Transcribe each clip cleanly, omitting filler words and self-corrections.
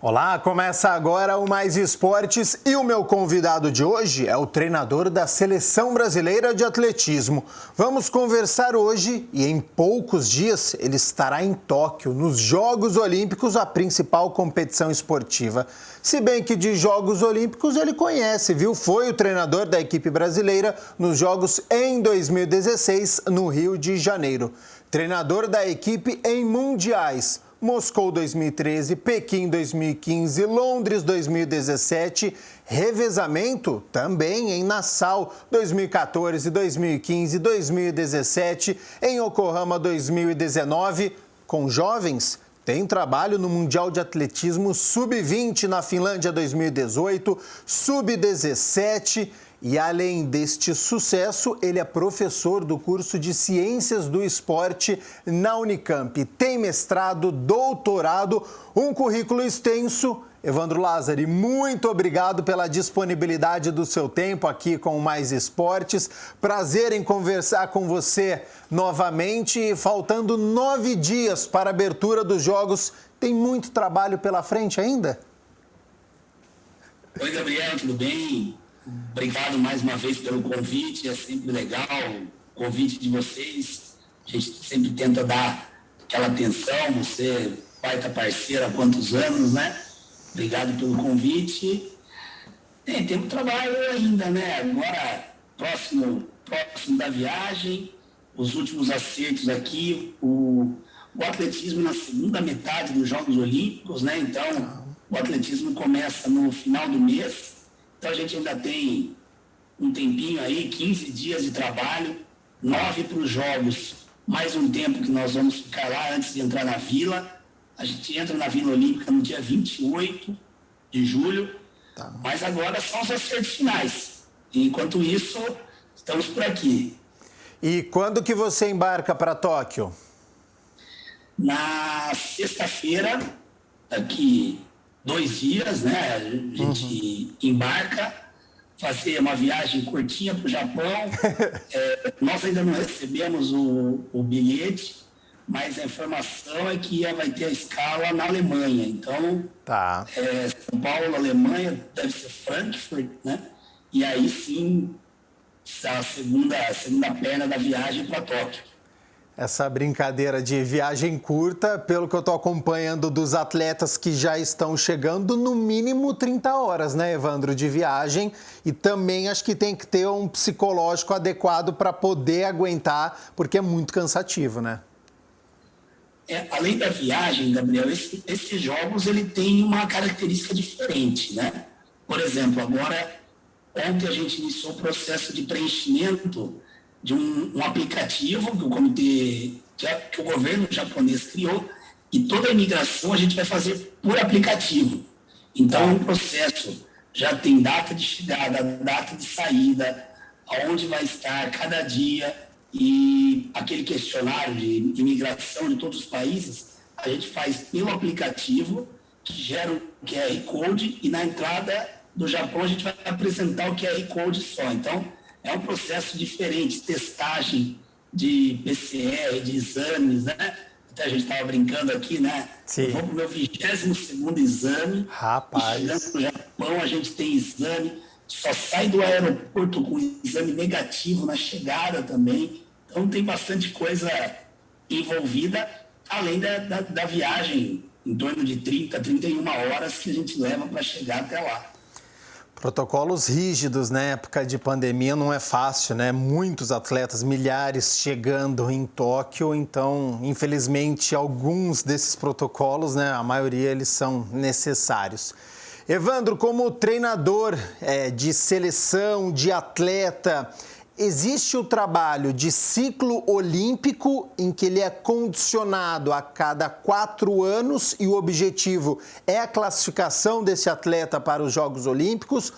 Olá, começa agora o Mais Esportes e o meu convidado de hoje é o treinador da Seleção Brasileira de Atletismo. Vamos conversar hoje e em poucos dias ele estará em Tóquio, nos Jogos Olímpicos, a principal competição esportiva. Se bem que de Jogos Olímpicos ele conhece, viu? Foi o treinador da equipe brasileira nos Jogos em 2016 no Rio de Janeiro. Treinador da equipe em mundiais. Moscou 2013, Pequim 2015, Londres 2017, revezamento também em Nassau 2014, 2015, 2017, em Yokohama 2019, com jovens. Tem trabalho no Mundial de Atletismo Sub-20 na Finlândia 2018, Sub-17 e além deste sucesso, ele é professor do curso de Ciências do Esporte na Unicamp. Tem mestrado, doutorado, um currículo extenso. Evandro Lázari, muito obrigado pela disponibilidade do seu tempo aqui com o Mais Esportes. Prazer em conversar com você novamente. Faltando 9 dias para a abertura dos Jogos, tem muito trabalho pela frente ainda? Oi, Gabriel, tudo bem? Obrigado mais uma vez pelo convite, é sempre legal o convite de vocês. A gente sempre tenta dar aquela atenção, você vai estar parceiro há quantos anos, né? Obrigado pelo convite. Temos trabalho ainda, né? Agora, próximo da viagem, os últimos acertos aqui, o atletismo na segunda metade dos Jogos Olímpicos, né? Então, o atletismo começa no final do mês, então a gente ainda tem um tempinho aí, 15 dias de trabalho, 9 para os Jogos, mais um tempo que nós vamos ficar lá antes de entrar na Vila. A gente entra na Vila Olímpica no dia 28 de julho, mas agora são os acertos finais. Enquanto isso, estamos por aqui. E quando que você embarca para Tóquio? Na sexta-feira, daqui 2 dias, né? A gente embarca, fazer uma viagem curtinha para o Japão. Nós ainda não recebemos o bilhete, mas a informação é que vai ter a escala na Alemanha. Então, São Paulo, Alemanha, deve ser Frankfurt, né? E aí sim, a segunda perna da viagem para Tóquio. Essa brincadeira de viagem curta, pelo que eu estou acompanhando dos atletas que já estão chegando, no mínimo 30 horas, né, Evandro, de viagem. E também acho que tem que ter um psicológico adequado para poder aguentar, porque é muito cansativo, né? Além da viagem, Gabriel, esses jogos ele tem uma característica diferente, né? Por exemplo, agora, ontem a gente iniciou o processo de preenchimento de um aplicativo que o comitê, que o governo japonês criou, e toda a imigração a gente vai fazer por aplicativo. Então, o processo já tem data de chegada, data de saída, aonde vai estar cada dia, e aquele questionário de imigração de todos os países, a gente faz pelo aplicativo, que gera um QR Code, e na entrada do Japão a gente vai apresentar o QR Code só. Então, é um processo diferente, testagem de PCR, de exames, né? Até a gente estava brincando aqui, né? Sim. Eu vou para o meu 22º exame. Rapaz. E chegando no Japão, a gente tem exame. Só sai do aeroporto com exame negativo na chegada também. Então, tem bastante coisa envolvida, além da viagem, em torno de 30, 31 horas que a gente leva para chegar até lá. Protocolos rígidos na época de pandemia não é fácil, né? Muitos atletas, milhares chegando em Tóquio, então, infelizmente, alguns desses protocolos, né? A maioria, eles são necessários. Evandro, como treinador de seleção, de atleta, existe o trabalho de ciclo olímpico em que ele é condicionado a cada 4 anos e o objetivo é a classificação desse atleta para os Jogos Olímpicos,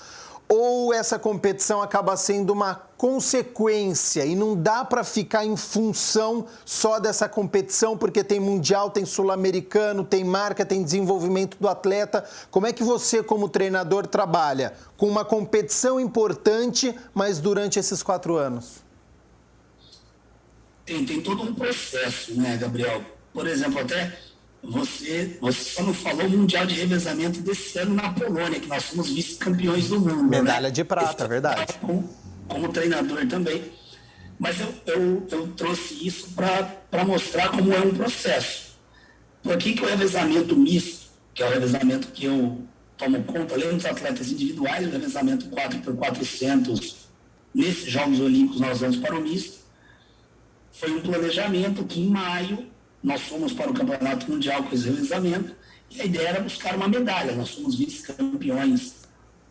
ou essa competição acaba sendo uma consequência e não dá para ficar em função só dessa competição, porque tem mundial, tem sul-americano, tem marca, tem desenvolvimento do atleta. Como é que você, como treinador, trabalha com uma competição importante, mas durante esses 4 anos? Tem todo um processo, né, Gabriel? Por exemplo, até você só não falou Mundial de Revezamento desse ano na Polônia, que nós somos vice-campeões do mundo. Medalha né? de prata, verdade. Como treinador também. Mas eu trouxe isso para mostrar como é um processo. Por que o revezamento misto, que é o revezamento que eu tomo conta, além dos atletas individuais, o revezamento 4x400, nesses Jogos Olímpicos nós vamos para o misto, foi um planejamento que em maio nós fomos para o Campeonato Mundial com esse revezamento, e a ideia era buscar uma medalha. Nós somos vice-campeões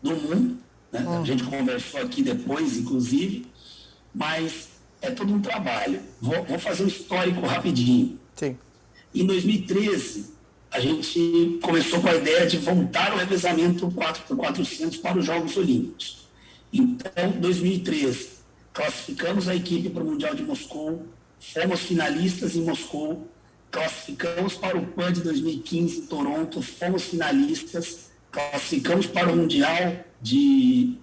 do mundo, né? A gente conversou aqui depois, inclusive, mas é todo um trabalho. Vou fazer um histórico rapidinho. Sim. Em 2013, a gente começou com a ideia de voltar o revezamento 4x400 para os Jogos Olímpicos. Então, em 2013, classificamos a equipe para o Mundial de Moscou, fomos finalistas em Moscou, classificamos para o PAN de 2015 em Toronto, fomos finalistas, classificamos para o Mundial de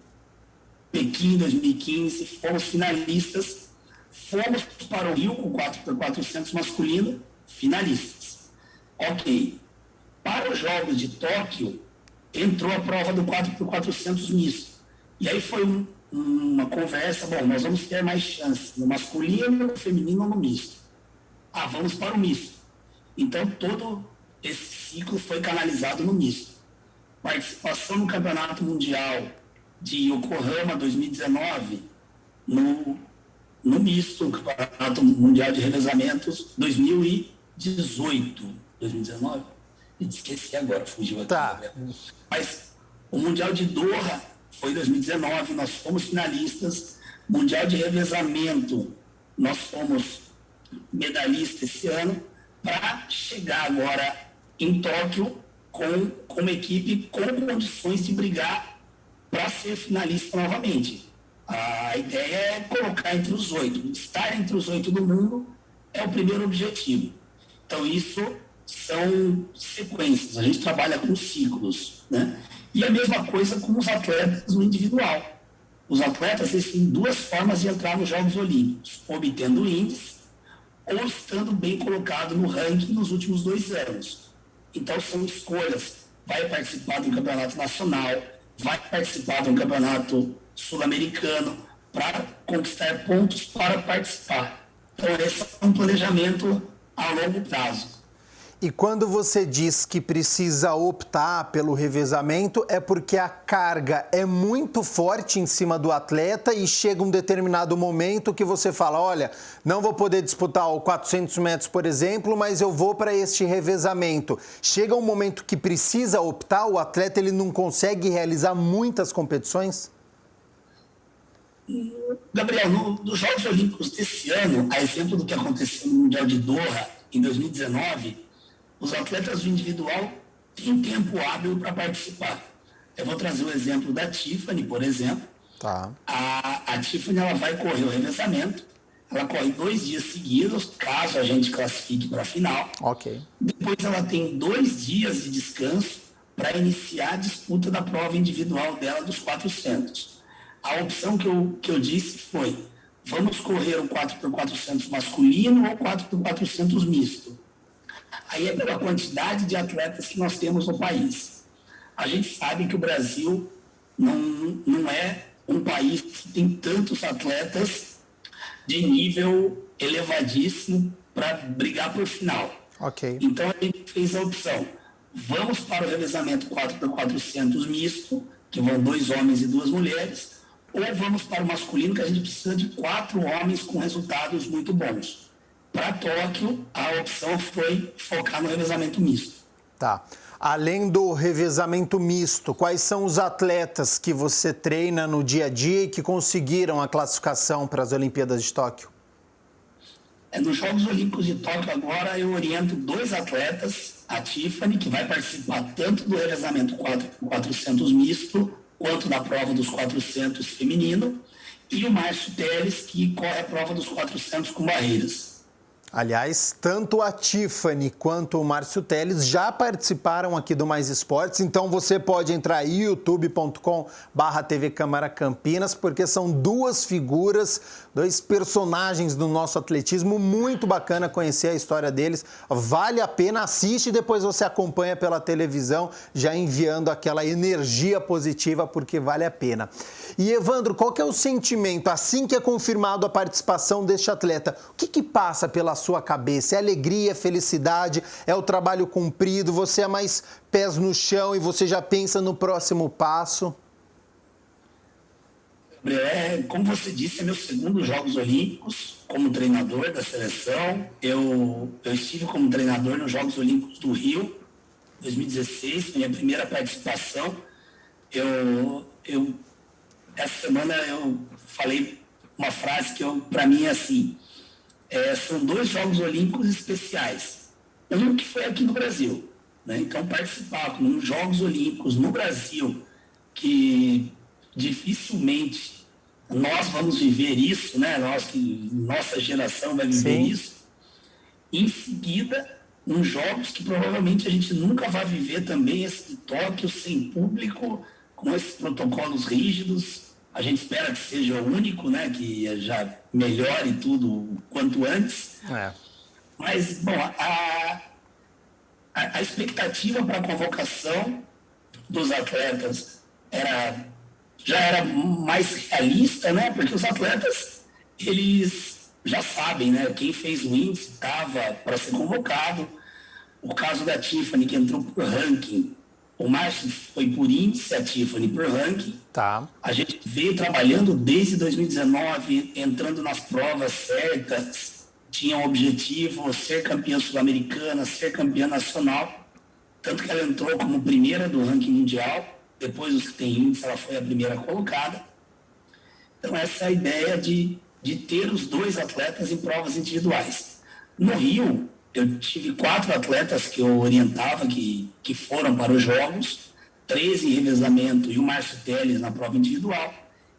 Pequim em 2015, fomos finalistas, fomos para o Rio com 4x400 masculino, finalistas. Ok. Para os Jogos de Tóquio, entrou a prova do 4x400 misto. E aí foi uma conversa, bom, nós vamos ter mais chances no masculino, no feminino ou no misto. Vamos para o misto. Então, todo esse ciclo foi canalizado no misto. Participação no Campeonato Mundial de Yokohama 2019, no misto, no Campeonato Mundial de Revezamentos 2018. 2019? Esqueci agora, fugiu aqui. Tá. Mas o Mundial de Doha foi 2019, nós fomos finalistas. Mundial de Revezamento, nós fomos medalhistas esse ano, para chegar agora em Tóquio com uma equipe com condições de brigar para ser finalista novamente. A ideia é colocar entre os 8. Estar entre os 8 do mundo é o primeiro objetivo. Então, isso são sequências. A gente trabalha com ciclos, né? E a mesma coisa com os atletas no individual. Os atletas eles têm duas formas de entrar nos Jogos Olímpicos: obtendo índice ou estando bem colocado no ranking nos últimos 2 anos. Então, são escolhas. Vai participar de um campeonato nacional, vai participar de um campeonato sul-americano para conquistar pontos para participar. Então, esse é um planejamento a longo prazo. E quando você diz que precisa optar pelo revezamento, é porque a carga é muito forte em cima do atleta e chega um determinado momento que você fala, olha, não vou poder disputar o 400 metros, por exemplo, mas eu vou para este revezamento. Chega um momento que precisa optar, o atleta ele não consegue realizar muitas competições? Gabriel, nos Jogos Olímpicos desse ano, a exemplo do que aconteceu no Mundial de Doha, em 2019, os atletas do individual têm tempo hábil para participar. Eu vou trazer o exemplo da Tiffany, por exemplo. Tá. A Tiffany ela vai correr o revezamento, ela corre 2 dias seguidos, caso a gente classifique para a final. Ok. Depois ela tem 2 dias de descanso para iniciar a disputa da prova individual dela dos 400. A opção que eu disse foi, vamos correr o 4x400 masculino ou 4x400 misto. Aí é pela quantidade de atletas que nós temos no país. A gente sabe que o Brasil não é um país que tem tantos atletas de nível elevadíssimo para brigar por final. Ok. Então a gente fez a opção, vamos para o revezamento 4x400 misto, que vão 2 homens e 2 mulheres, ou vamos para o masculino, que a gente precisa de 4 homens com resultados muito bons. Para Tóquio, a opção foi focar no revezamento misto. Tá. Além do revezamento misto, quais são os atletas que você treina no dia a dia e que conseguiram a classificação para as Olimpíadas de Tóquio? Nos Jogos Olímpicos de Tóquio agora eu oriento 2 atletas, a Tiffany, que vai participar tanto do revezamento 4x400 misto, quanto da prova dos 400 feminino, e o Márcio Teles, que corre a prova dos 400 com barreiras. Aliás, tanto a Tiffany quanto o Márcio Teles já participaram aqui do Mais Esportes, então você pode entrar aí, youtube.com/TV Câmara Campinas, porque são duas figuras, dois personagens do nosso atletismo, muito bacana conhecer a história deles, vale a pena, assiste e depois você acompanha pela televisão, já enviando aquela energia positiva, porque vale a pena. E Evandro, qual que é o sentimento, assim que é confirmado a participação deste atleta, o que passa pela sua cabeça? É alegria, é felicidade, é o trabalho cumprido, você é mais pés no chão e você já pensa no próximo passo? Como você disse, é meu segundo Jogos Olímpicos como treinador da seleção. Eu estive como treinador nos Jogos Olímpicos do Rio, 2016, minha primeira participação. Essa semana eu falei uma frase que para mim é assim, são dois Jogos Olímpicos especiais. Um que foi aqui no Brasil, né? Então participar nos Jogos Olímpicos no Brasil, que dificilmente nós vamos viver isso, né? Nossa geração vai viver Sim. isso. Em seguida, uns jogos que provavelmente a gente nunca vai viver também, esse de Tóquio sem público, com esses protocolos rígidos. A gente espera que seja o único, né? Que já melhore tudo o quanto antes. Mas, bom, a expectativa para a convocação dos atletas já era mais realista, né? Porque os atletas, eles já sabem, né? Quem fez o índice estava para ser convocado. O caso da Tiffany, que entrou por ranking, o Márcio foi por índice, a Tiffany por ranking. Tá. A gente veio trabalhando desde 2019, entrando nas provas certas, tinha um objetivo, ser campeã sul-americana, ser campeã nacional, tanto que ela entrou como primeira do ranking mundial, depois dos que tem índice, ela foi a primeira colocada. Então essa é a ideia de ter os dois atletas em provas individuais. No Rio, eu tive 4 atletas que eu orientava, que foram para os Jogos, 13 em revezamento e o Márcio Teles na prova individual.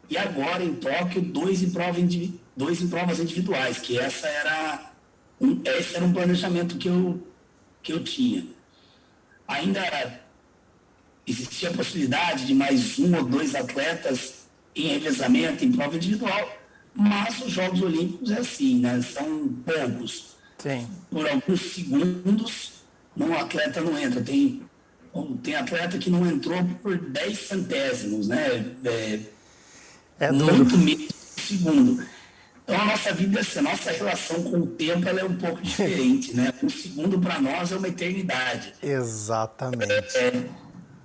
E agora, em Tóquio, 2 em provas individuais, que esse era um planejamento que eu tinha. Ainda existia a possibilidade de mais 1 ou 2 atletas em revezamento, em prova individual, mas os Jogos Olímpicos é assim, né? São poucos. Sim. Por alguns segundos, um atleta não entra. Tem atleta que não entrou por 10 centésimos, né? Muito menos de segundo. Então, a nossa vida, a nossa relação com o tempo, ela é um pouco diferente, né? Um segundo para nós é uma eternidade. Exatamente.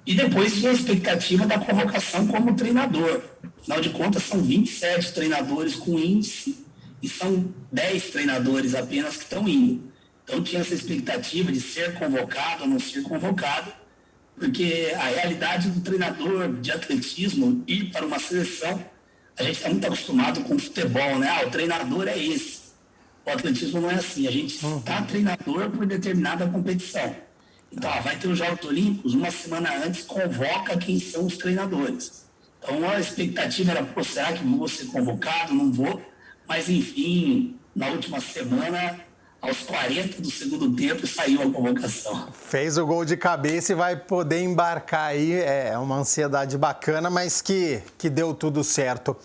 E depois tinha a expectativa da convocação como treinador. Afinal de contas, são 27 treinadores com índice e são 10 treinadores apenas que estão indo. Então tinha essa expectativa de ser convocado ou não ser convocado, porque a realidade do treinador de atletismo ir para uma seleção, a gente está muito acostumado com o futebol, né? O treinador é esse. O atletismo não é assim, a gente está treinador por determinada competição. Então, vai ter os Jogos Olímpicos, uma semana antes convoca quem são os treinadores. Então, a expectativa era, será que vou ser convocado? Não vou. Mas, enfim, na última semana, aos 40 do segundo tempo, saiu a convocação. Fez o gol de cabeça e vai poder embarcar aí. É uma ansiedade bacana, mas que deu tudo certo.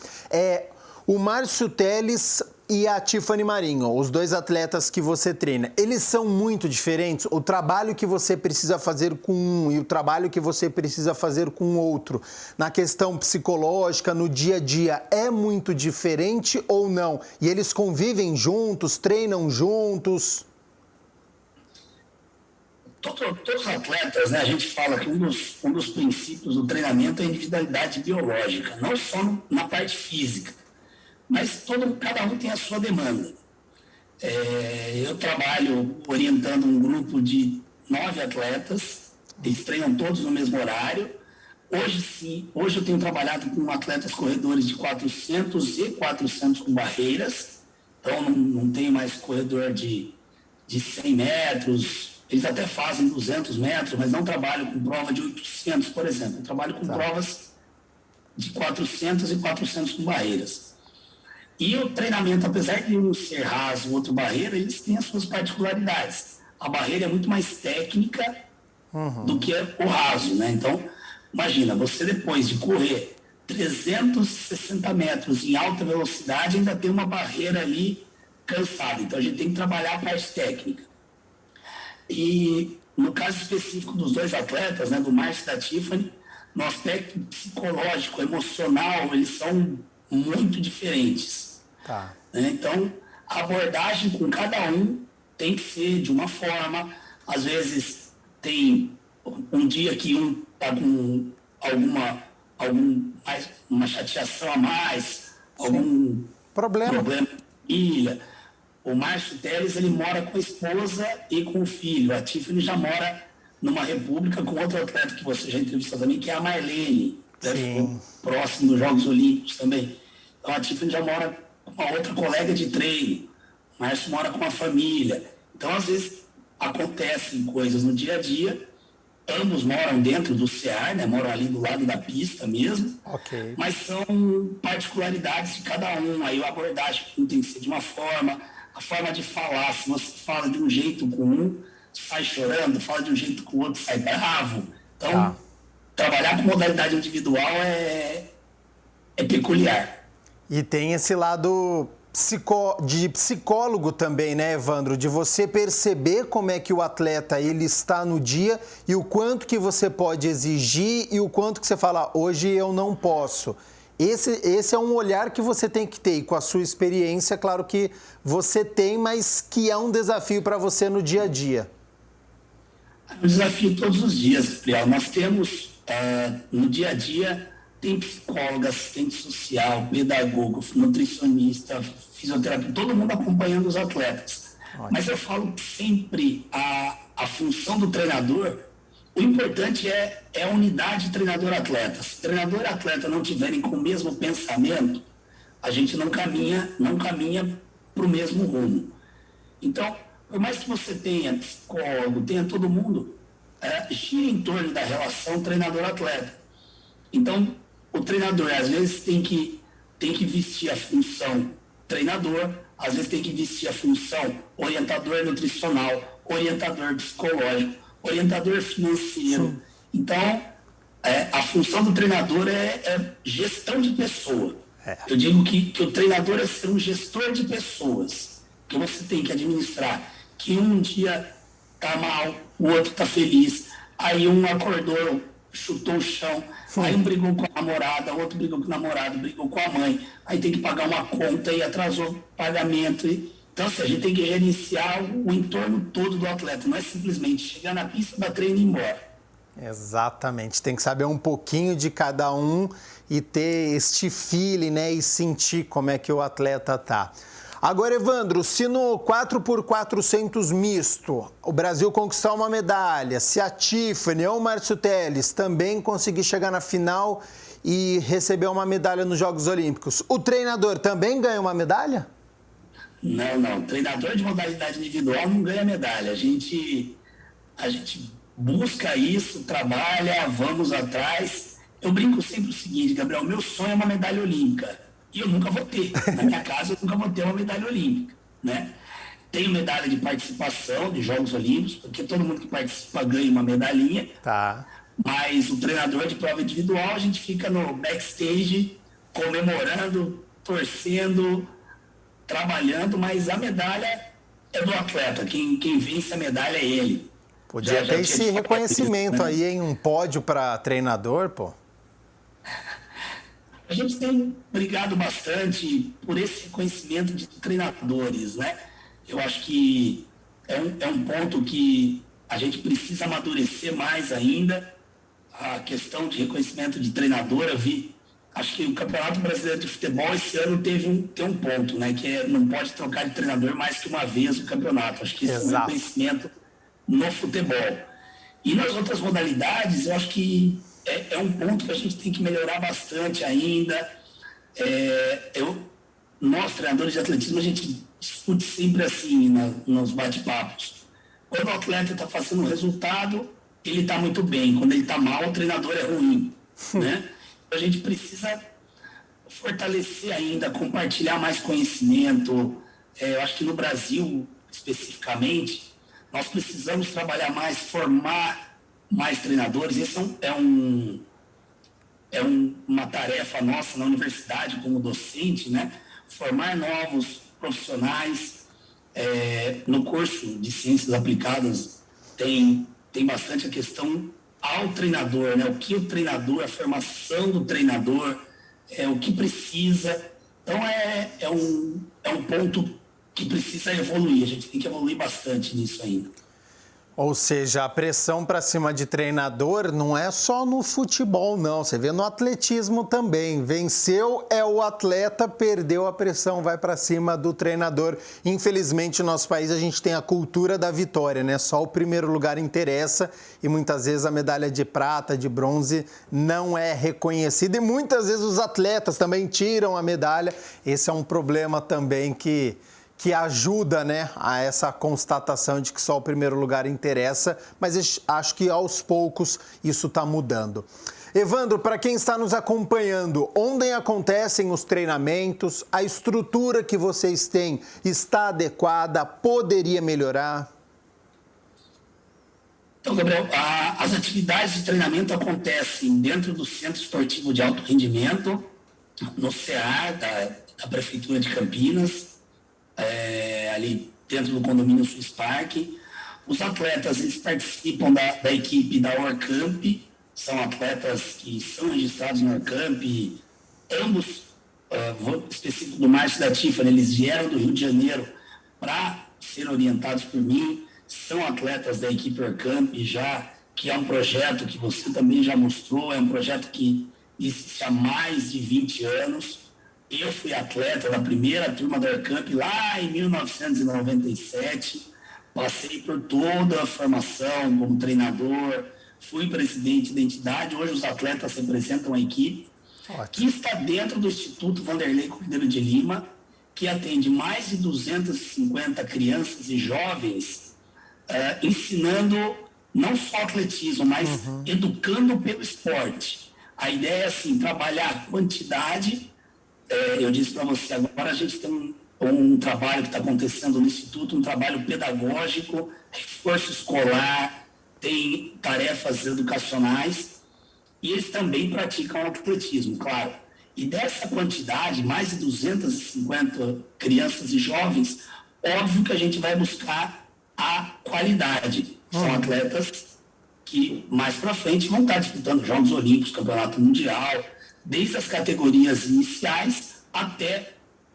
O Márcio Teles e a Tiffany Marinho, os dois atletas que você treina, eles são muito diferentes? O trabalho que você precisa fazer com um e o trabalho que você precisa fazer com o outro, na questão psicológica, no dia a dia, é muito diferente ou não? E eles convivem juntos, treinam juntos? Todos os atletas, né, a gente fala que um dos princípios do treinamento é a individualidade biológica, não só na parte física, mas cada um tem a sua demanda. Eu trabalho orientando um grupo de 9 atletas, eles treinam todos no mesmo horário. Hoje eu tenho trabalhado com atletas corredores de 400 e 400 com barreiras, então não tenho mais corredor de 100 metros, eles até fazem 200 metros, mas não trabalho com prova de 800, por exemplo. Eu trabalho com provas de 400 e 400 com barreiras. E o treinamento, apesar de um ser raso, o outro barreira, eles têm as suas particularidades. A barreira é muito mais técnica do que o raso, né? Então, imagina, você depois de correr 360 metros em alta velocidade, ainda tem uma barreira ali cansada. Então, a gente tem que trabalhar a parte técnica. E no caso específico dos dois atletas, né, do Márcio e da Tiffany, no aspecto psicológico, emocional, eles são muito diferentes. Tá. Então, a abordagem com cada um tem que ser de uma forma. Às vezes, tem um dia que um está com uma chateação a mais, algum problema de família. O Márcio Teles, ele mora com a esposa e com o filho. A Tiffany já mora numa república com outro atleta que você já entrevistou também, que é a Marlene. Ficou próximo dos Jogos Olímpicos também. Então, a Tiffany já mora com uma outra colega de treino. O Márcio mora com a família. Então, às vezes, acontecem coisas no dia a dia. Ambos moram dentro do CEAR, né? Moram ali do lado da pista mesmo. Okay. Mas são particularidades de cada um. Aí a abordagem tem que ser de uma forma, a forma de falar. Se você fala de um jeito com um, sai chorando, fala de um jeito com o outro, sai bravo. Então, trabalhar com modalidade individual é peculiar. E tem esse lado de psicólogo também, né, Evandro? De você perceber como é que o atleta ele está no dia e o quanto que você pode exigir e o quanto que você fala, hoje eu não posso. Esse é um olhar que você tem que ter e com a sua experiência, claro que você tem, mas que é um desafio para você no dia a dia. É um desafio todos os dias, Gabriel. Nós temos, no dia a dia, tem psicólogo, assistente social, pedagogo, nutricionista, fisioterapeuta, todo mundo acompanhando os atletas. Ótimo. Mas eu falo que sempre a função do treinador, o importante é a unidade treinador-atleta. Se o treinador e atleta não tiverem com o mesmo pensamento, a gente não caminha para o mesmo rumo. Então, por mais que você tenha psicólogo, tenha todo mundo, gira em torno da relação treinador-atleta. Então, o treinador, às vezes, tem que vestir a função treinador, às vezes tem que vestir a função orientador nutricional, orientador psicológico, orientador financeiro. Sim. Então, a função do treinador é gestão de pessoa. Eu digo que o treinador é ser um gestor de pessoas, que você tem que administrar, que um dia está mal, o outro está feliz, aí um acordou, chutou o chão, aí um brigou com a namorada, outro brigou com o namorado, brigou com a mãe, aí tem que pagar uma conta e atrasou o pagamento. Então, assim, a gente tem que gerenciar o entorno todo do atleta, não é simplesmente chegar na pista, dar treino e ir embora. Exatamente, tem que saber um pouquinho de cada um e ter este feeling, né, e sentir como é que o atleta tá. Agora, Evandro, se no 4x400 misto o Brasil conquistar uma medalha, se a Tiffany ou o Márcio Teles também conseguir chegar na final e receber uma medalha nos Jogos Olímpicos, o treinador também ganha uma medalha? Não. O treinador de modalidade individual não ganha medalha. A gente busca isso, trabalha, vamos atrás. Eu brinco sempre o seguinte, Gabriel, meu sonho é uma medalha olímpica. E eu nunca vou ter. Na minha casa, eu nunca vou ter uma medalha olímpica, né? Tenho medalha de participação de Jogos Olímpicos, porque todo mundo que participa ganha uma medalhinha. Tá. Mas o treinador de prova individual, a gente fica no backstage, comemorando, torcendo, trabalhando, mas a medalha é do atleta. Quem vence a medalha é ele. Podia ter esse reconhecimento isso, né? Aí em um pódio para treinador, pô. A gente tem brigado bastante por esse reconhecimento de treinadores, né? Eu acho que é um ponto que a gente precisa amadurecer mais ainda. A questão de reconhecimento de treinador, acho que o Campeonato Brasileiro de Futebol esse ano tem um ponto, né? Que não pode trocar de treinador mais que uma vez no campeonato. Acho que isso é um reconhecimento no futebol. E nas outras modalidades, eu acho que é um ponto que a gente tem que melhorar bastante ainda. Nós, treinadores de atletismo, a gente discute sempre assim nos bate-papos. Quando o atleta está fazendo um resultado, ele está muito bem. Quando ele está mal, o treinador é ruim, né? A gente precisa fortalecer ainda, compartilhar mais conhecimento. Eu acho que no Brasil, especificamente, nós precisamos trabalhar mais, formar mais treinadores. Esse uma tarefa nossa na universidade, como docente, né? Formar novos profissionais. No curso de Ciências Aplicadas tem bastante a questão ao treinador, né? O que o treinador, a formação do treinador, o que precisa. Então, é um ponto que precisa evoluir. A gente tem que evoluir bastante nisso ainda. Ou seja, a pressão para cima de treinador não é só no futebol, não. Você vê no atletismo também. Venceu é o atleta, perdeu a pressão, vai para cima do treinador. Infelizmente, no nosso país, a gente tem a cultura da vitória, né? Só o primeiro lugar interessa e muitas vezes a medalha de prata, de bronze não é reconhecida. E muitas vezes os atletas também tiram a medalha. Esse é um problema também que ajuda, né, a essa constatação de que só o primeiro lugar interessa, mas acho que aos poucos isso está mudando. Evandro, para quem está nos acompanhando, onde acontecem os treinamentos, a estrutura que vocês têm está adequada, poderia melhorar? Então, Gabriel, as atividades de treinamento acontecem dentro do Centro Esportivo de Alto Rendimento, no CEAR da Prefeitura de Campinas, ali dentro do condomínio Swiss Park. Os atletas, eles participam da equipe da Orcamp, são atletas que são registrados no Orcamp, ambos, específico do Márcio e da Tiffany, eles vieram do Rio de Janeiro para ser orientados por mim, são atletas da equipe Orcamp já, que é um projeto que você também já mostrou, é um projeto que existe há mais de 20 anos. Eu fui atleta da primeira turma da Orcamp lá em 1997, passei por toda a formação como treinador, fui presidente da entidade, hoje os atletas representam a equipe, que está dentro do Instituto Vanderlei Cordeiro de Lima, que atende mais de 250 crianças e jovens, ensinando não só atletismo, mas educando pelo esporte. A ideia é assim, trabalhar a quantidade. Eu disse para você, agora a gente tem um trabalho que está acontecendo no Instituto, um trabalho pedagógico, reforço escolar, tem tarefas educacionais, e eles também praticam atletismo, claro. E dessa quantidade, mais de 250 crianças e jovens, óbvio que a gente vai buscar a qualidade. São atletas que mais para frente vão estar disputando Jogos Olímpicos, Campeonato Mundial, desde as categorias iniciais até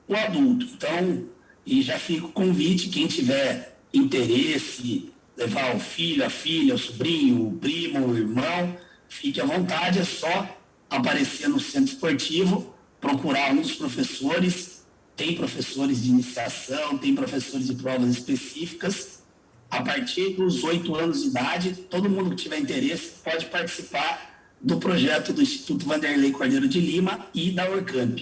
o adulto. Então, e já fica o convite, quem tiver interesse, levar o filho, a filha, o sobrinho, o primo, o irmão, fique à vontade, é só aparecer no centro esportivo, procurar um dos professores, tem professores de iniciação, tem professores de provas específicas. A partir dos 8 anos de idade, todo mundo que tiver interesse pode participar do projeto do Instituto Vanderlei Cordeiro de Lima e da Orcamp.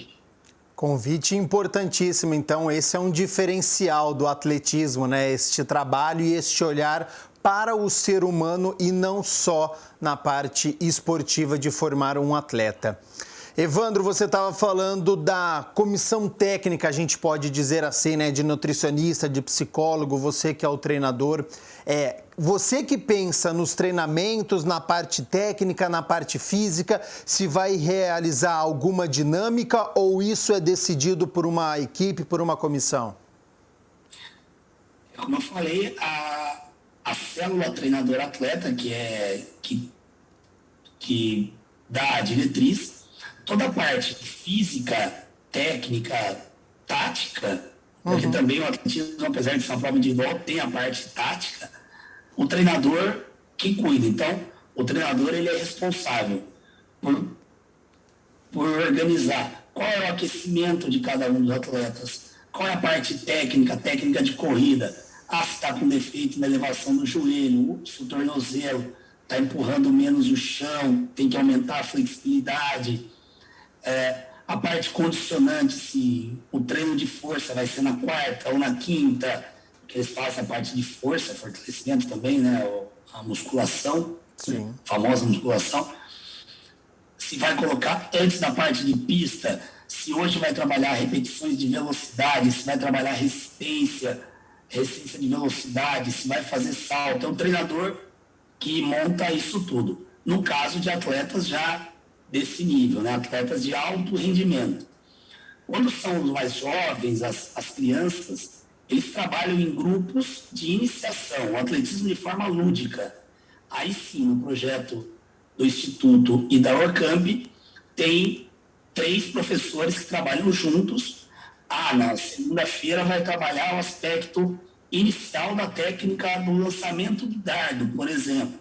Convite importantíssimo, então esse é um diferencial do atletismo, né? Este trabalho e este olhar para o ser humano e não só na parte esportiva de formar um atleta. Evandro, você estava falando da comissão técnica, a gente pode dizer assim, né? De nutricionista, de psicólogo, você que é o treinador. Você que pensa nos treinamentos, na parte técnica, na parte física, se vai realizar alguma dinâmica ou isso é decidido por uma equipe, por uma comissão? Como eu falei, a célula treinador-atleta, que dá a diretriz, toda a parte física, técnica, tática, porque também o atletismo, apesar de ser uma prova individual, tem a parte tática, o treinador que cuida. Então, o treinador ele é responsável por organizar qual é o aquecimento de cada um dos atletas, qual é a parte técnica de corrida. Se está com defeito na elevação do joelho, se o tornozelo está empurrando menos o chão, tem que aumentar a flexibilidade. A parte condicionante, se o treino de força vai ser na quarta ou na quinta, que eles fazem a parte de força, fortalecimento também, né? A musculação, a famosa musculação. Se vai colocar antes da parte de pista, se hoje vai trabalhar repetições de velocidade, se vai trabalhar resistência de velocidade, se vai fazer salto. É um treinador que monta isso tudo. No caso de atletas já desse nível, né? Atletas de alto rendimento. Quando são os mais jovens, as crianças, eles trabalham em grupos de iniciação, o atletismo de forma lúdica. Aí sim, no projeto do Instituto e da Orcamp, tem 3 professores que trabalham juntos. Na segunda-feira vai trabalhar o aspecto inicial da técnica do lançamento do dardo, por exemplo.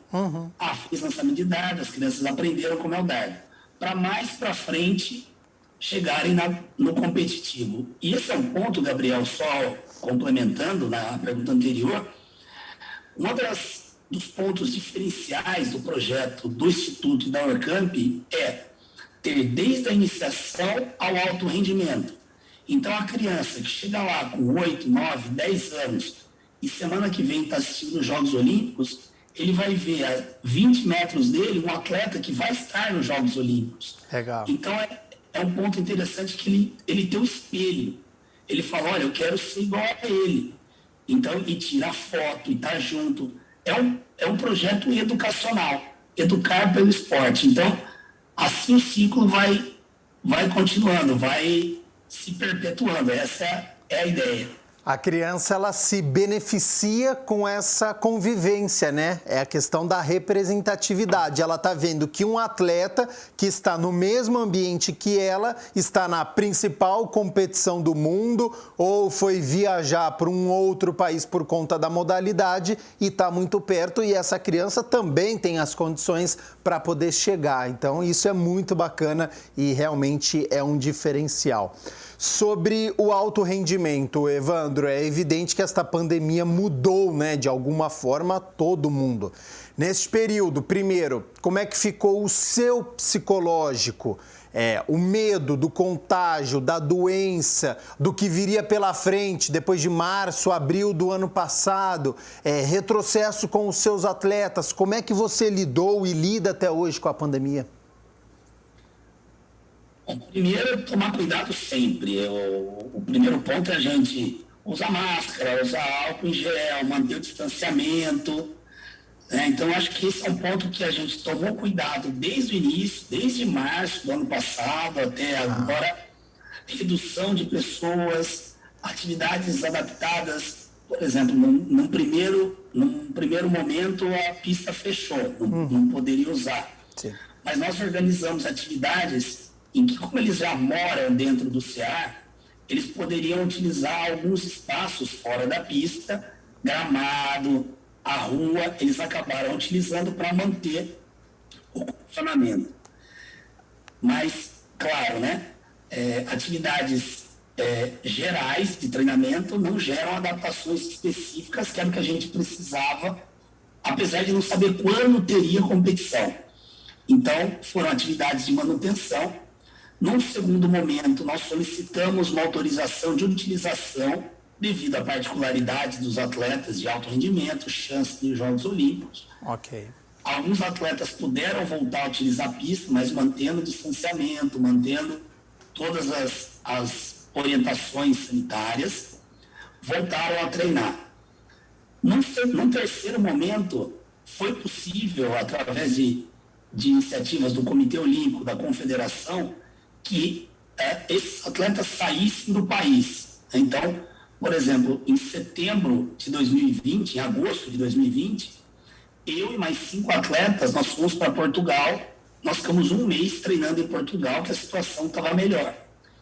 Fiz lançamento de dardo, as crianças aprenderam como é o dardo. Para mais para frente chegarem no competitivo. E esse é um ponto, Gabriel, só complementando na pergunta anterior, dos pontos diferenciais do projeto do Instituto e da Orcamp é ter desde a iniciação ao alto rendimento. Então, a criança que chega lá com 8, 9, 10 anos e semana que vem está assistindo os Jogos Olímpicos, ele vai ver a 20 metros dele um atleta que vai estar nos Jogos Olímpicos. Legal. Então, é um ponto interessante que ele tem um espelho. Ele fala, olha, eu quero ser igual a ele. Então, e tirar foto, e estar junto. É um projeto educacional, educar pelo esporte. Então, assim o ciclo vai continuando, vai se perpetuando. Essa é a ideia. A criança, ela se beneficia com essa convivência, né? É a questão da representatividade. Ela está vendo que um atleta que está no mesmo ambiente que ela, está na principal competição do mundo ou foi viajar para um outro país por conta da modalidade e está muito perto, e essa criança também tem as condições para poder chegar. Então, isso é muito bacana e realmente é um diferencial. Sobre o alto rendimento, Evandro, é evidente que esta pandemia mudou, né, de alguma forma, todo mundo. Neste período, primeiro, como é que ficou o seu psicológico? O medo do contágio, da doença, do que viria pela frente depois de março, abril do ano passado, retrocesso com os seus atletas. Como é que você lidou e lida até hoje com a pandemia? Bom, primeiro, tomar cuidado sempre. O primeiro ponto é a gente usar máscara, usar álcool em gel, manter o distanciamento. Então, acho que esse é um ponto que a gente tomou cuidado desde o início, desde março do ano passado até agora. Redução de pessoas, atividades adaptadas. Por exemplo, num primeiro momento, a pista fechou, não poderia usar. Sim. Mas nós organizamos atividades em que, como eles já moram dentro do CEAR, eles poderiam utilizar alguns espaços fora da pista, gramado, a rua, eles acabaram utilizando para manter o funcionamento. Mas, claro, né, atividades gerais de treinamento não geram adaptações específicas, que era o que a gente precisava, apesar de não saber quando teria competição. Então, foram atividades de manutenção. Num segundo momento, nós solicitamos uma autorização de utilização devido à particularidade dos atletas de alto rendimento, chance de Jogos Olímpicos. Ok. Alguns atletas puderam voltar a utilizar a pista, mas mantendo o distanciamento, mantendo todas as orientações sanitárias, voltaram a treinar. Num terceiro momento, foi possível, através de iniciativas do Comitê Olímpico, da Confederação, que esses atletas saíssem do país. Então, por exemplo, em setembro de 2020, em agosto de 2020, eu e mais 5 atletas, nós fomos para Portugal, nós ficamos um mês treinando em Portugal, que a situação estava melhor.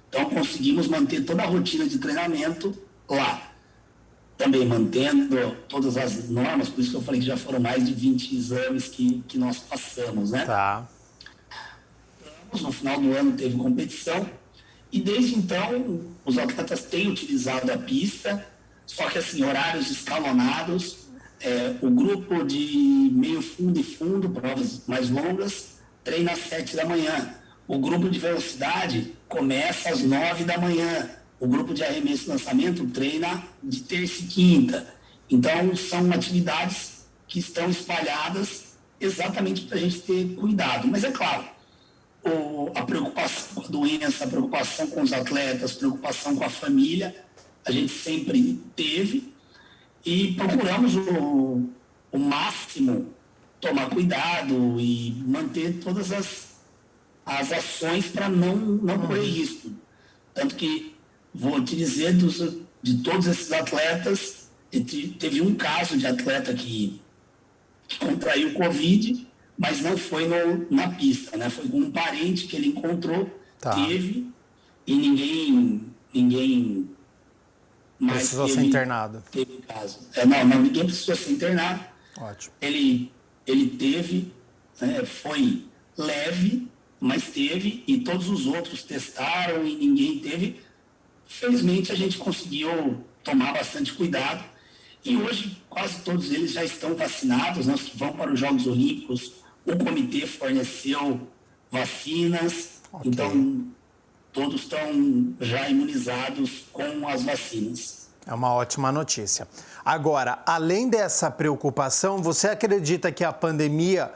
Então, conseguimos manter toda a rotina de treinamento lá. Também mantendo todas as normas, por isso que eu falei que já foram mais de 20 exames que nós passamos, né? Tá. No final do ano teve competição e desde então os atletas têm utilizado a pista, só que assim, horários escalonados, o grupo de meio fundo e fundo, provas mais longas, treina às 7 da manhã. O grupo de velocidade começa às 9 da manhã. O grupo de arremesso e lançamento treina de terça e quinta. Então, são atividades que estão espalhadas exatamente para a gente ter cuidado. Mas é claro, a preocupação com a doença, a preocupação com os atletas, a preocupação com a família, a gente sempre teve e procuramos o máximo tomar cuidado e manter todas as ações para não correr risco. Tanto que, vou te dizer, de todos esses atletas, teve um caso de atleta que contraiu o Covid, mas não foi na pista, né? Foi com um parente que ele encontrou, teve, e ninguém mais precisou ser internado. Teve caso. Ninguém precisou ser internado. Ótimo. Ele teve, foi leve, mas teve, e todos os outros testaram e ninguém teve. Felizmente, a gente conseguiu tomar bastante cuidado. E hoje, quase todos eles já estão vacinados, né? Que vão para os Jogos Olímpicos. O comitê forneceu vacinas, então todos estão já imunizados com as vacinas. É uma ótima notícia. Agora, além dessa preocupação, você acredita que a pandemia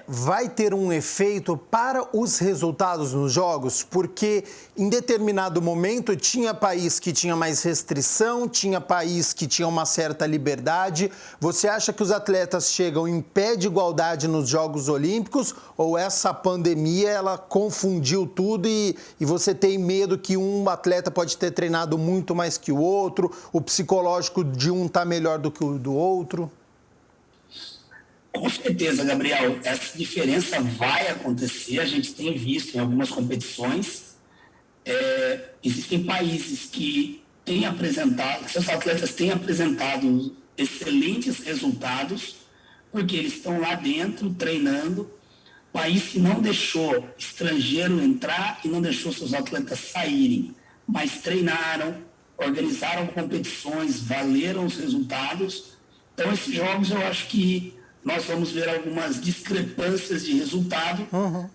vai ter um efeito para os resultados nos Jogos? Porque em determinado momento tinha país que tinha mais restrição, tinha país que tinha uma certa liberdade. Você acha que os atletas chegam em pé de igualdade nos Jogos Olímpicos ou essa pandemia ela confundiu tudo e você tem medo que um atleta pode ter treinado muito mais que o outro, o psicológico de um está melhor do que o do outro? Com certeza, Gabriel, essa diferença vai acontecer, a gente tem visto em algumas competições. Existem países que têm apresentado, seus atletas têm apresentado excelentes resultados, porque eles estão lá dentro treinando. País que não deixou estrangeiro entrar e não deixou seus atletas saírem, mas treinaram, organizaram competições, valeram os resultados. Então, esses jogos eu acho que nós vamos ver algumas discrepâncias de resultado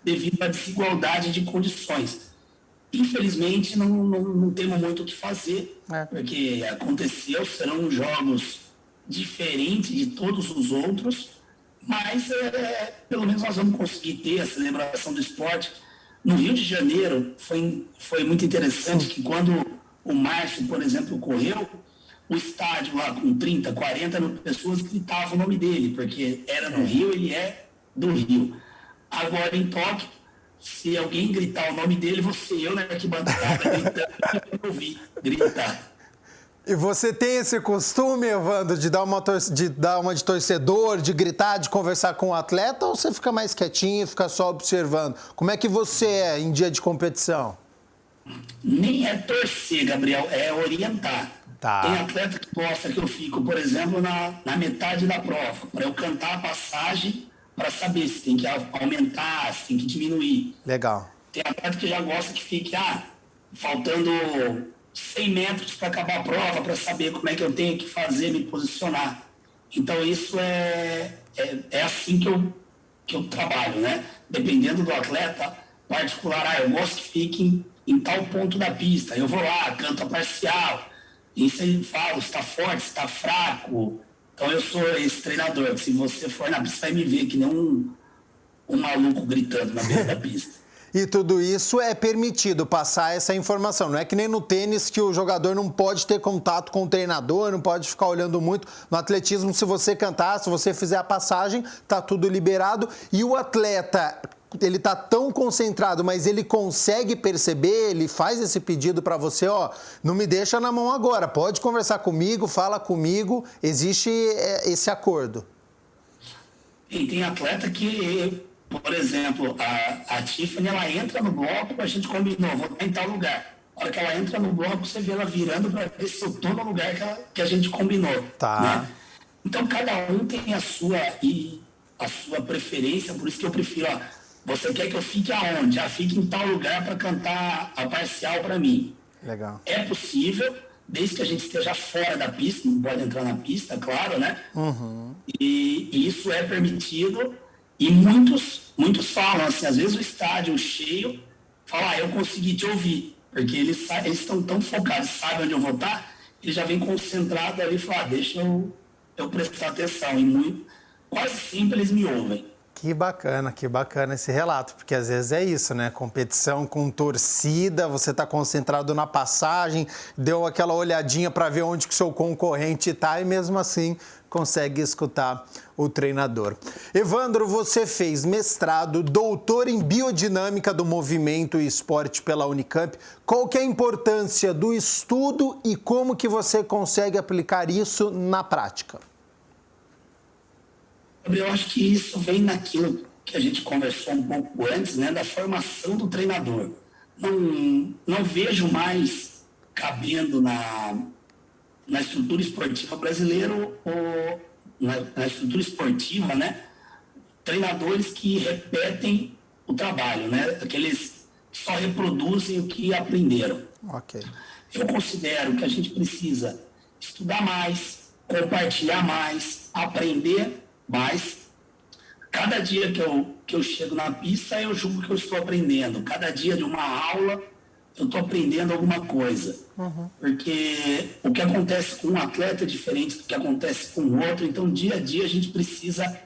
devido à desigualdade de condições. Infelizmente, não temos muito o que fazer, porque aconteceu, serão jogos diferentes de todos os outros, mas pelo menos nós vamos conseguir ter a celebração do esporte. No Rio de Janeiro, foi muito interessante que quando o Márcio, por exemplo, correu, o estádio lá com 30, 40 mil pessoas gritavam o nome dele, porque era no Rio, ele é do Rio. Agora, em Tóquio, se alguém gritar o nome dele, você eu na arquibancada gritando, eu ouvi gritar. E você tem esse costume, Evandro, de dar uma de torcedor, de gritar, de conversar com o atleta, ou você fica mais quietinho e fica só observando? Como é que você é em dia de competição? Nem é torcer, Gabriel, é orientar. Tá. Tem atleta que gosta que eu fico, por exemplo, na metade da prova, para eu cantar a passagem, para saber se tem que aumentar, se tem que diminuir. Legal. Tem atleta que já gosta que fique, faltando 100 metros para acabar a prova, para saber como é que eu tenho que fazer, me posicionar. Então, isso é assim que eu trabalho, né? Dependendo do atleta particular, eu gosto que fique em tal ponto da pista. Eu vou lá, canto a parcial. Isso aí fala, se está forte, se está fraco. Então eu sou esse treinador. Se você for na pista, vai me ver que nem um maluco gritando na beira da pista. E tudo isso é permitido passar essa informação. Não é que nem no tênis que o jogador não pode ter contato com o treinador, não pode ficar olhando muito. No atletismo, se você cantar, se você fizer a passagem, tá tudo liberado. E o atleta, ele tá tão concentrado, mas ele consegue perceber, ele faz esse pedido para você, não me deixa na mão agora, pode conversar comigo, fala comigo, existe esse acordo. E tem atleta que, por exemplo, a Tiffany, ela entra no bloco, a gente combinou, vou estar em tal lugar. A hora que ela entra no bloco, você vê ela virando para ver se eu estou no lugar que a gente combinou. Tá. Né? Então, cada um tem a sua preferência, por isso que eu prefiro, você quer que eu fique aonde? Fique em tal lugar para cantar a parcial para mim. Legal. É possível, desde que a gente esteja fora da pista, não pode entrar na pista, claro, né? E isso é permitido. E muitos falam assim, às vezes o estádio cheio fala, eu consegui te ouvir, porque eles estão tão focados, sabem onde eu vou estar, ele já vem concentrado ali e fala, deixa eu prestar atenção. E quase sempre eles me ouvem. Que bacana esse relato, porque às vezes é isso, né? Competição com torcida, você está concentrado na passagem, deu aquela olhadinha para ver onde que o seu concorrente está e mesmo assim consegue escutar o treinador. Evandro, você fez mestrado, doutor em biodinâmica do movimento e esporte pela Unicamp. Qual que é a importância do estudo e como que você consegue aplicar isso na prática? Eu acho que isso vem naquilo que a gente conversou um pouco antes, né, da formação do treinador. Não vejo mais cabendo na estrutura esportiva brasileira ou na estrutura esportiva, né, treinadores que repetem o trabalho, né, aqueles que só reproduzem o que aprenderam. Ok. Eu considero que a gente precisa estudar mais, compartilhar mais, aprender mais. Cada dia que eu chego na pista, eu julgo que eu estou aprendendo. Cada dia de uma aula, eu estou aprendendo alguma coisa. Porque o que acontece com um atleta é diferente do que acontece com o outro. Então, dia a dia, a gente precisa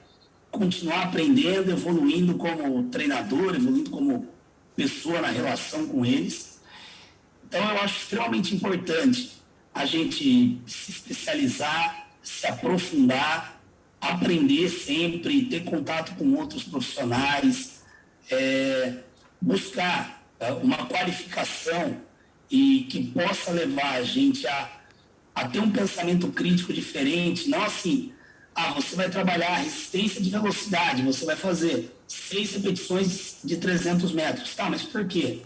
continuar aprendendo, evoluindo como treinador, evoluindo como pessoa na relação com eles. Então, eu acho extremamente importante a gente se especializar, se aprofundar, aprender sempre, ter contato com outros profissionais, buscar uma qualificação e que possa levar a gente a ter um pensamento crítico diferente, não assim, você vai trabalhar resistência de velocidade, você vai fazer 6 repetições de 300 metros. Tá, mas por quê?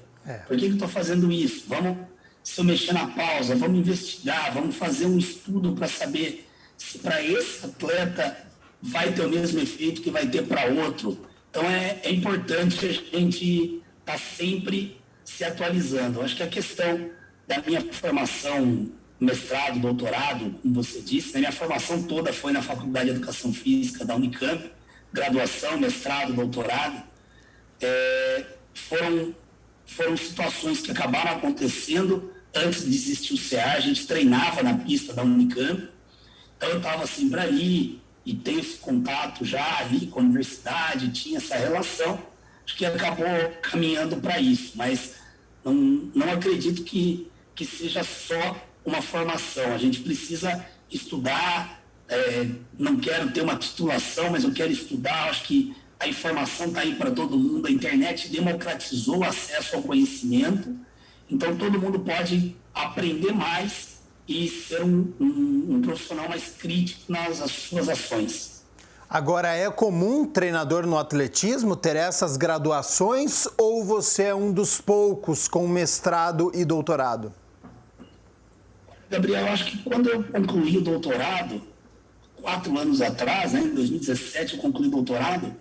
Por que eu estou fazendo isso? Vamos, se eu mexer na pausa, vamos investigar, vamos fazer um estudo para saber se para esse atleta vai ter o mesmo efeito que vai ter para outro. Então, é importante a gente estar sempre se atualizando. Eu acho que a questão da minha formação, mestrado, doutorado, como você disse, né, minha formação toda foi na Faculdade de Educação Física da Unicamp, graduação, mestrado, doutorado. Foram situações que acabaram acontecendo antes de existir o CA. A gente treinava na pista da Unicamp, então eu estava sempre ali e tenho esse contato já ali com a universidade, tinha essa relação, acho que acabou caminhando para isso, mas não acredito que seja só uma formação. A gente precisa estudar, não quero ter uma titulação, mas eu quero estudar. Acho que a informação está aí para todo mundo, a internet democratizou o acesso ao conhecimento, então todo mundo pode aprender mais e ser um profissional mais crítico nas suas ações. Agora, é comum treinador no atletismo ter essas graduações ou você é um dos poucos com mestrado e doutorado? Gabriel, acho que quando eu concluí o doutorado, 4 anos atrás, né, em 2017 eu concluí o doutorado,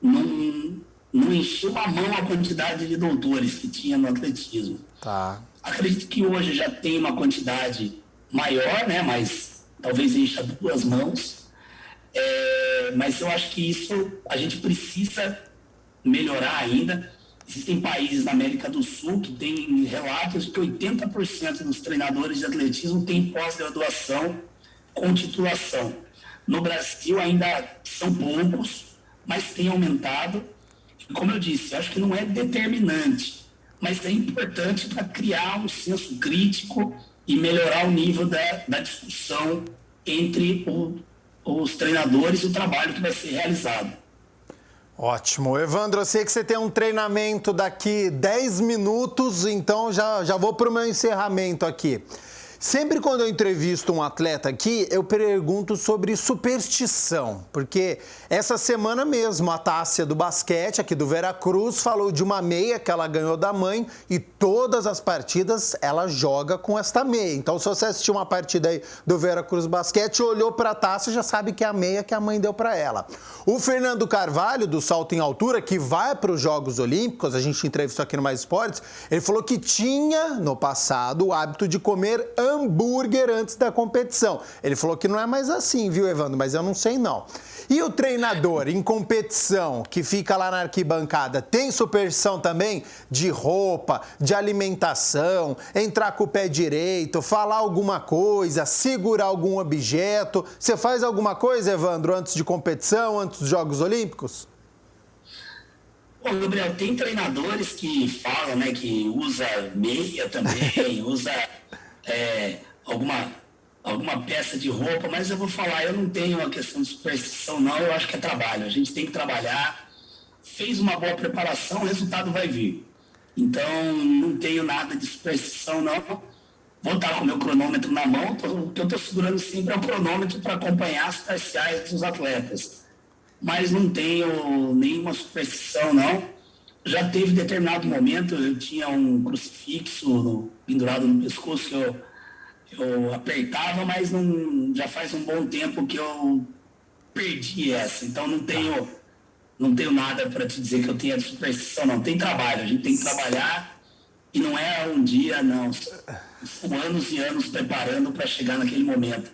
não encheu a mão a quantidade de doutores que tinha no atletismo. Tá. Acredito que hoje já tem uma quantidade maior, né, mas talvez encha 2 mãos. Mas eu acho que isso a gente precisa melhorar ainda. Existem países na América do Sul que têm relatos que 80% dos treinadores de atletismo têm pós-graduação com titulação. No Brasil ainda são poucos, mas tem aumentado. E como eu disse, acho que não é determinante, mas é importante para criar um senso crítico e melhorar o nível da discussão entre os treinadores e o trabalho que vai ser realizado. Ótimo. Evandro, eu sei que você tem um treinamento daqui 10 minutos, então já vou para o meu encerramento aqui. Sempre quando eu entrevisto um atleta aqui, eu pergunto sobre superstição, porque essa semana mesmo a Tássia do basquete aqui do Veracruz falou de uma meia que ela ganhou da mãe e todas as partidas ela joga com esta meia. Então, se você assistiu uma partida aí do Veracruz Basquete, olhou para a Tássia, já sabe que é a meia que a mãe deu para ela. O Fernando Carvalho, do salto em altura, que vai para os Jogos Olímpicos, a gente entrevistou aqui no Mais Esportes, ele falou que tinha no passado o hábito de comer hambúrguer antes da competição. Ele falou que não é mais assim, viu, Evandro? Mas eu não sei, não. E o treinador em competição, que fica lá na arquibancada, tem superstição também de roupa, de alimentação, entrar com o pé direito, falar alguma coisa, segurar algum objeto? Você faz alguma coisa, Evandro, antes de competição, antes dos Jogos Olímpicos? Bom, Gabriel, tem treinadores que falam, né, que usa meia também, usa alguma peça de roupa, mas eu vou falar, eu não tenho uma questão de superstição, não, eu acho que é trabalho. A gente tem que trabalhar, fez uma boa preparação, o resultado vai vir. Então, não tenho nada de superstição, não. Vou estar com o meu cronômetro na mão, o que eu estou segurando sempre é o cronômetro para acompanhar as parciais dos atletas. Mas não tenho nenhuma superstição, não. Já teve determinado momento, eu tinha um crucifixo pendurado no pescoço que eu apertava, mas já faz um bom tempo que eu perdi essa. Então não tenho nada para te dizer que eu tenha superstição, não. Tem trabalho, a gente tem que trabalhar e não é um dia, não. São anos e anos preparando para chegar naquele momento.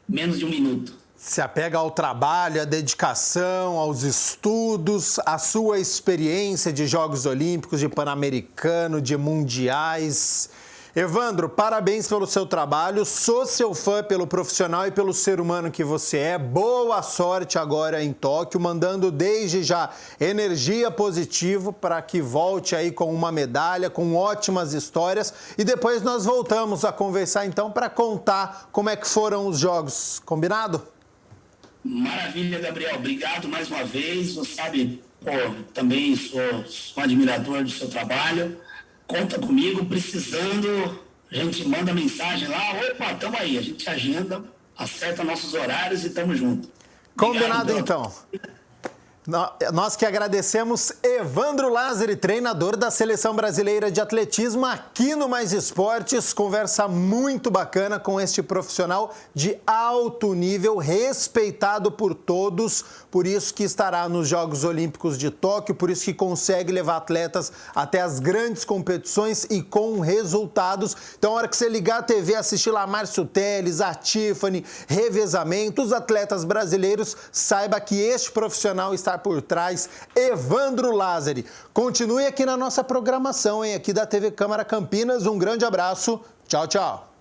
Menos de um minuto. Se apega ao trabalho, à dedicação, aos estudos, à sua experiência de Jogos Olímpicos, de Pan-Americano, de Mundiais. Evandro, parabéns pelo seu trabalho, sou seu fã pelo profissional e pelo ser humano que você é. Boa sorte agora em Tóquio, mandando desde já energia positiva para que volte aí com uma medalha, com ótimas histórias. E depois nós voltamos a conversar então para contar como é que foram os jogos. Combinado? Maravilha, Gabriel. Obrigado mais uma vez. Você sabe, também sou um admirador do seu trabalho. Conta comigo, precisando, a gente manda mensagem lá, opa, tamo aí, a gente agenda, acerta nossos horários e tamo junto. Combinado, então. Nós que agradecemos Evandro Lázari, treinador da Seleção Brasileira de Atletismo, aqui no Mais Esportes. Conversa muito bacana com este profissional de alto nível, respeitado por todos, por isso que estará nos Jogos Olímpicos de Tóquio, por isso que consegue levar atletas até as grandes competições e com resultados. Então, a hora que você ligar a TV, assistir lá Márcio Teles, a Tiffany, revezamento, os atletas brasileiros, saiba que este profissional está por trás, Evandro Lázari. Continue aqui na nossa programação, hein? Aqui da TV Câmara Campinas. Um grande abraço. Tchau, tchau.